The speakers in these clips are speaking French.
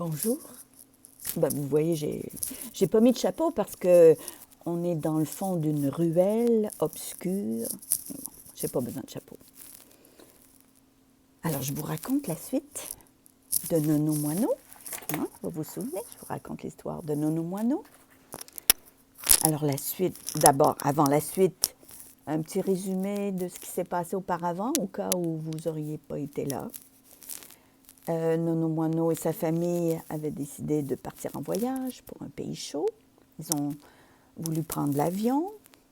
Bonjour. Vous voyez, j'ai pas mis de chapeau parce que on est dans le fond d'une ruelle obscure. Bon, j'ai pas besoin de chapeau. Alors, je vous raconte la suite de Nono Moineau. Hein, vous vous souvenez, je vous raconte l'histoire de Nono Moineau. Alors, la suite, d'abord, avant la suite, un petit résumé de ce qui s'est passé auparavant, au cas où vous n'auriez pas été là. Nono Moineau et sa famille avaient décidé de partir en voyage pour un pays chaud. Ils ont voulu prendre l'avion.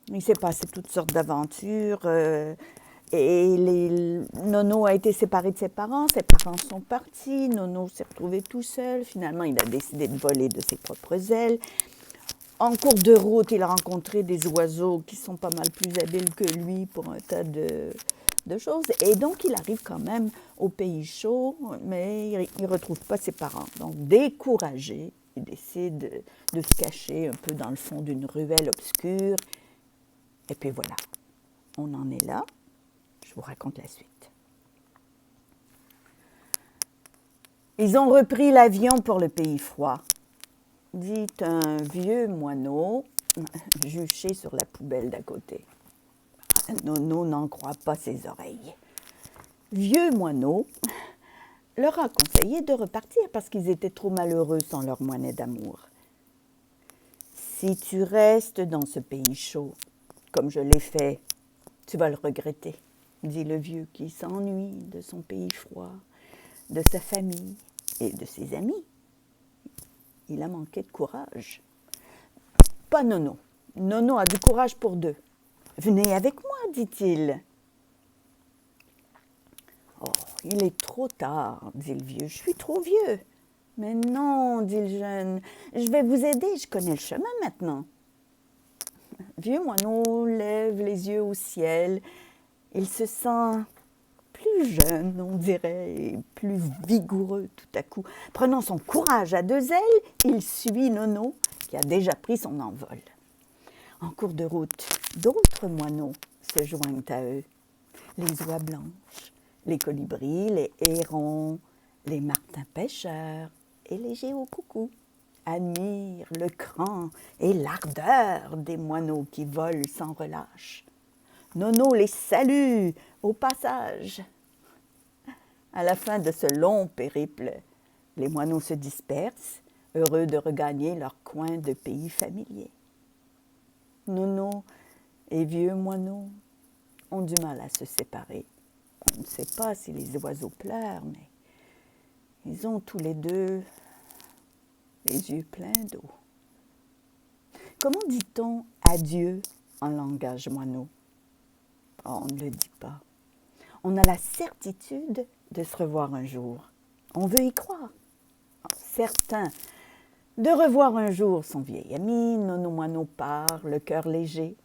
Il s'est passé toutes sortes d'aventures. Nono a été séparé de ses parents sont partis. Nono s'est retrouvé tout seul. Finalement, il a décidé de voler de ses propres ailes. En cours de route, il a rencontré des oiseaux qui sont pas mal plus habiles que lui pour un tas de choses. Et donc, il arrive quand même au pays chaud, mais il ne retrouve pas ses parents. Donc, découragé, il décide de se cacher un peu dans le fond d'une ruelle obscure. Et puis voilà, on en est là. Je vous raconte la suite. Ils ont repris l'avion pour le pays froid, dit un vieux moineau juché sur la poubelle d'à côté. Nono n'en croit pas ses oreilles. Vieux moineau leur a conseillé de repartir parce qu'ils étaient trop malheureux sans leur moinet d'amour. Si tu restes dans ce pays chaud, comme je l'ai fait, tu vas le regretter, dit le vieux qui s'ennuie de son pays froid, de sa famille et de ses amis. Il a manqué de courage. Pas Nono. Nono a du courage pour deux. Venez avec moi, dit-il. Oh, il est trop tard, dit le vieux. Je suis trop vieux. Mais non, dit le jeune. Je vais vous aider, je connais le chemin maintenant. Vieux moineau lève les yeux au ciel. Il se sent plus jeune, on dirait, et plus vigoureux tout à coup. Prenant son courage à deux ailes, il suit Nono, qui a déjà pris son envol. En cours de route, d'autres moineaux se joignent à eux. Les oies blanches, les colibris, les hérons, les martins pêcheurs et les géocoucous admirent le cran et l'ardeur des moineaux qui volent sans relâche. Nono les salue au passage. À la fin de ce long périple, les moineaux se dispersent, heureux de regagner leur coin de pays familier. Nono et vieux moineau ont du mal à se séparer. On ne sait pas si les oiseaux pleurent, mais ils ont tous les deux les yeux pleins d'eau. Comment dit-on adieu en langage moineau? Oh, on ne le dit pas. On a la certitude de se revoir un jour. On veut y croire. Certain de revoir un jour son vieil ami, Nono Moineau part, le cœur léger,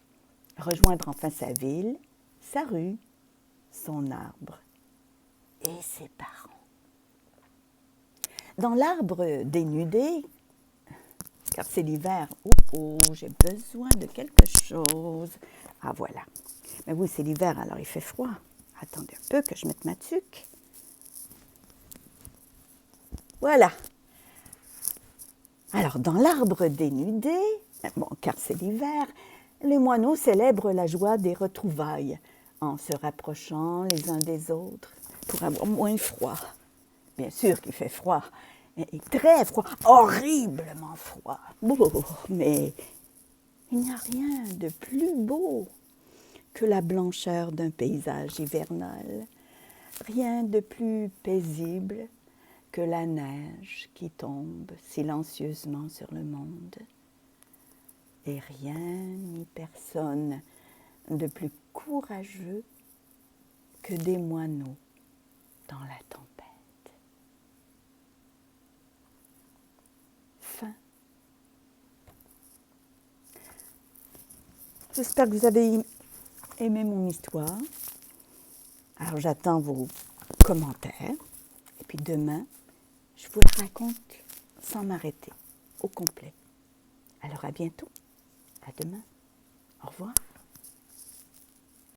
rejoindre enfin sa ville, sa rue, son arbre et ses parents. Dans l'arbre dénudé, car c'est l'hiver, j'ai besoin de quelque chose. Ah voilà. Mais oui, c'est l'hiver, alors il fait froid. Attendez un peu que je mette ma tuque. Voilà. Alors, dans l'arbre dénudé, car c'est l'hiver, les moineaux célèbrent la joie des retrouvailles en se rapprochant les uns des autres pour avoir moins froid. Bien sûr qu'il fait froid, et très froid, horriblement froid. Mais il n'y a rien de plus beau que la blancheur d'un paysage hivernal, rien de plus paisible que la neige qui tombe silencieusement sur le monde, et rien ni personne de plus courageux que des moineaux dans la tempête. Fin. J'espère que vous avez aimé mon histoire. Alors j'attends vos commentaires, et puis demain, je vous la raconte sans m'arrêter, au complet. Alors à bientôt, à demain, au revoir.